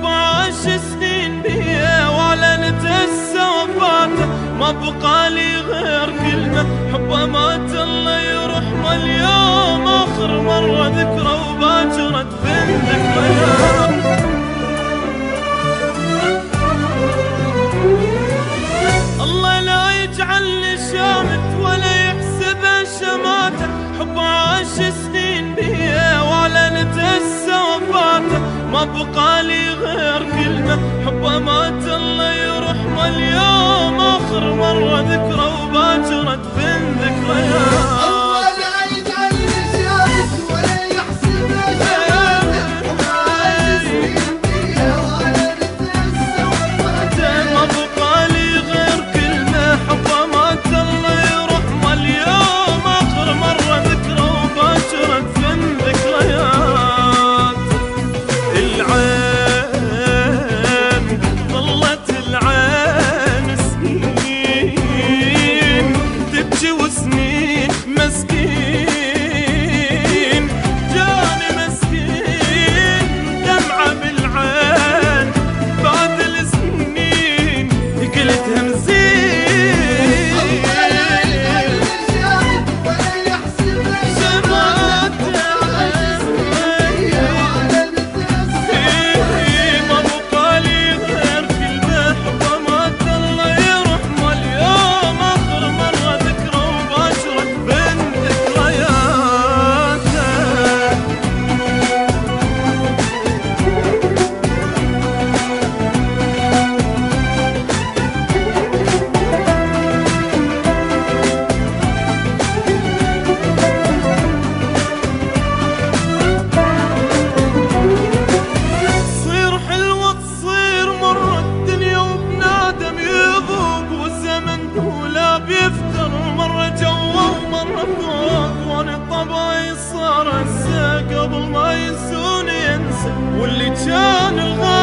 عاش سنين بيا وعلنت هسه وفاته، ما بقى لي غير كلمة حبه مات الله يرحمه. اليوم آخر مرة ذكرى وباكر أدفن ذكريات. الله لا يجعلني شامت ولا يحسبه شماته، حب عاش سنين بيا وعلنت هسه وفاته، ما بقى لي غير كلمة حبه مات الله يرحمه. اليوم آخر مرة ذكرى وباكر أدفن ذكريات. واللي كان الغالي